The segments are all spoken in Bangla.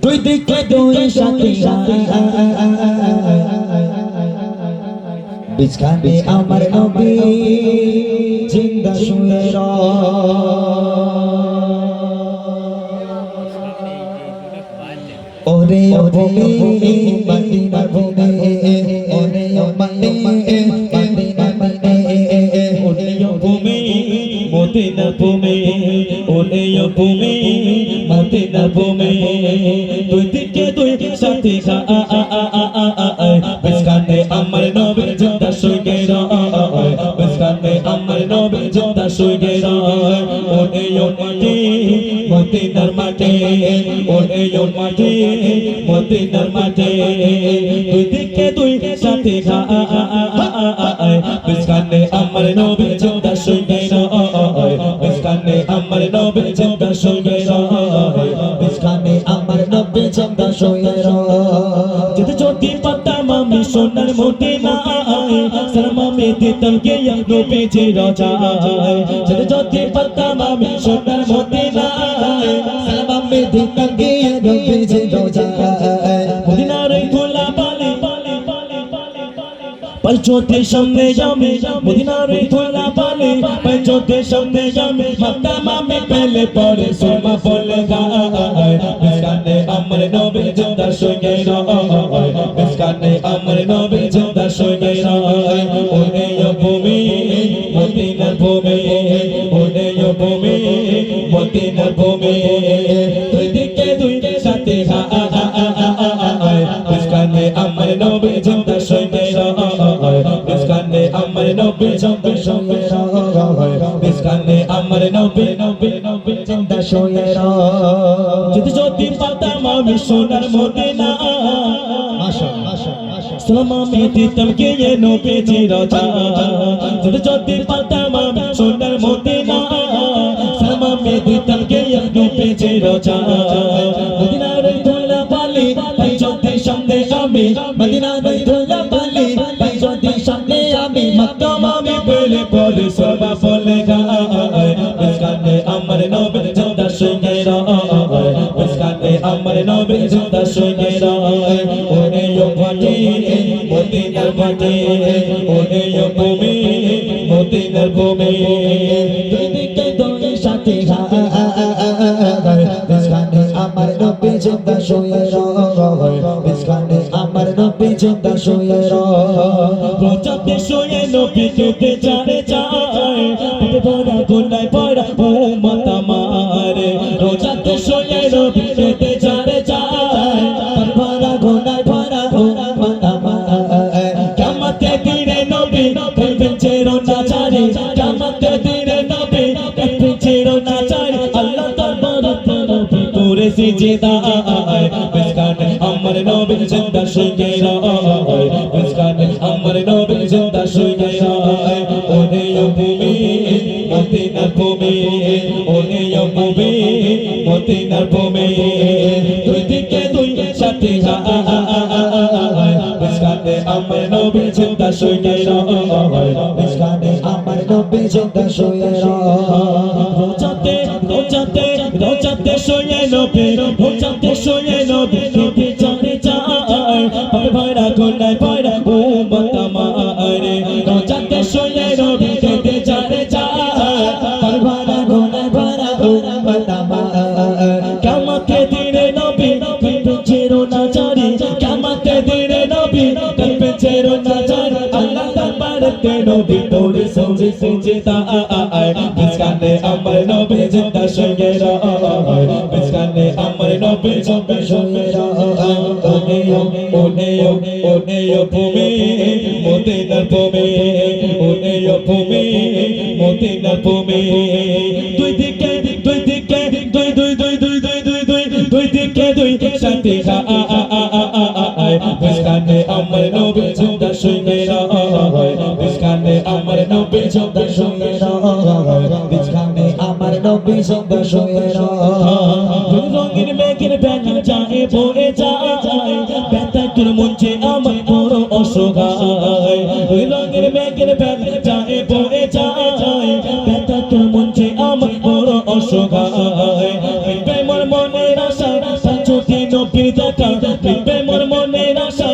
দুই দিকে দুই সাথী বিছখানে আমার নবী জিন্দা শুয়ে ওরে ভূমি মদিনা ভূমি ওরে মদিনা ভূমি মদিনা ভূমি ওরে ভূমি মদিনা ভূমি দুই দিকে দুই সাথী বিছখানে আমার নবী জিন্দা শুয়ে বিছখানে আমার নবী জিন্দা শুয়ে ওরে মাটি মদিনার মাটি ওরে মাটি মদিনার মাটি দুই দিকে দুই সাথী বিছখানে আমার নবী জিন্দা শুয়ে বিছখানে আমার নবী জিন্দা শুয়ে বিছখানে আমার নবী জিন্দা শুয়ে যদি জ্যোতি পাতাম আমি সোনার মদিনা সালাম আমি দিতাম কে নবী জি রাজায় যদি জ্যোতি পাতাম আমি সোনার মদিনা সালাম আমি দিতাম কে নবী জি রাজায় মদিনার ধুলা বালি पंचोते सामने जामे मदीना रे धोला पाले पंचोते सामने जामे मक्का में पहले पड़े सुरमा बोलेगा बिस्काने अमर नबी जिंदा शुए बिस्काने अमर नबी जिंदा शुए ओने यो भूमि मदीना भूमि ओने यो भूमि मदीना भूमि दुई दिके दुई साथी बिस्काने अमर नबी जिंदा शुए बिस्काने अमर नबी जिंदा शुए बिस्काने अमर नबी जिंदा शुए যদি জ্যোতি পাতাম আমি সোনার মদিনা সালাম আমি দিতাম কে নবী জি রাজা যদি জ্যোতি পাতাম আমি সোনার মদিনা সালাম আমি দিতাম কে নবী জি রাজা মদিনার ধুলা বালি জ্যোতি সামনে আমি মদিনার ধুলা বালি জ্যোতি সামনে আমি মক্কা আমি বলে পড়ে সবা বলেগা বিস্কানে আমার নবী জিন্দা শুয়ে বিস্কানে আমার নবী জিন্দা শুয়ে ওরে यो ভাটি মদিনার ভাটি ওরে यो ভূমি মদিনার ভূমি দুই দিকে দুই সাথী বিস্কানে আমার নবী জিন্দা শুয়ে বিস্কানে আমার নবী জিন্দা শুয়ে রোজাতে শুয়ে নবী খেতে চারে চায় ভরা গুনায় ভরা উম্মত আমার রোজাতে শুয়ে নবী খেতে চারে চায় ভরা গুনায় ভরা উম্মত আমার কিয়ামতের দিনে নবী করবেন চেরোনা চারি কিয়ামতের দিনে নবী করবেন চেরোনা চারি আল্লাহ দরবারে নবী করে সিজদা বিস্কানে আমার নবী জিন্দা শুয়ে বিস্কানে আমার নবী জিন্দা শুয়ে ওরে ভূমি মদিনার ভূমি ওরে ভূমি মদিনার ভূমি দুই দিকে দুই সাথী বিস্কানে আমার নবী জিন্দা শুয়ে বিস্কানে আমার নবী জিন্দা শুয়ে রোজাতে রোজাতে রোজাতে শুয়ে নবী রোজাতে শুয়ে নবী খেতে চারে চায় ভরা গুনায় ভরা উম্মত আমার রোজাতে শুয়ে নবী খেতে চারে চায় ভরা গুনায় ভরা উম্মত আমার কিয়ামতের দিনে নবী করবেন চেরোনা চারি কিয়ামতের দিনে নবী করবেন চেরোনা চারি আল্লাহ দরবারে নবী করে সিজদা বিস্কানে আমার নবী জিন্দা শুয়ে বিস্কানে আমার নবী জিন্দা শুয়ে ওনে ভূমি মদিনার ভূমি ওনে ভূমি মদিনার ভূমি দুই দিকে দুই দিকে দুই দুই দুই দুই দুই দুই দুই দুই দিকে দুই সাথী বিস্কানে আমার নবী জিন্দা শুয়ে বিস্কানে আমার নবী জিন্দা শুয়ে বিস্কানে আমার নবী জিন্দা শুয়ে রঙিন মেঘের বেলা যায় বয়ে যায় ব্যথা তোর মঞ্চে আমার বড় অসহায় রঙের মেঘের বেলা যায় বয়ে যায় ব্যথা তোর মঞ্চে আমার বড় অসহায় মিটবে মোর মনের আশা যদি নবীর দেখা মিটবে মোর মনের আশা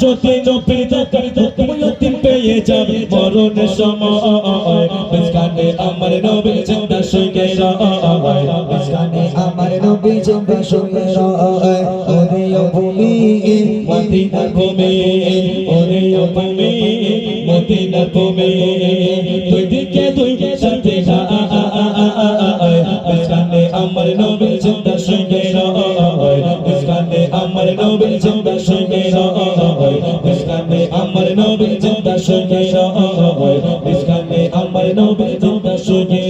যদি নবীর দেখা মুক্তির পেয়ে যাবে মরণের সময় মাঝখানে আমার নবী জিন্দা শুয়ে রয় মাঝখানে আমার নবী জিন্দা শুয়ে রয় ওরে ও ভূমি মদিনার ভূমি ওরে ও ভূমি মদিনার ভূমি দুই দিকে দুই সাথে মাঝখানে আমার নবী জিন্দা শুয়ে রয় মাঝখানে আমার নবী জিন্দা শুয়ে রয় মাঝখানে আমার নবী জিন্দা শুয়ে রয় মাঝখানে আমার নবী জিন্দা শুয়ে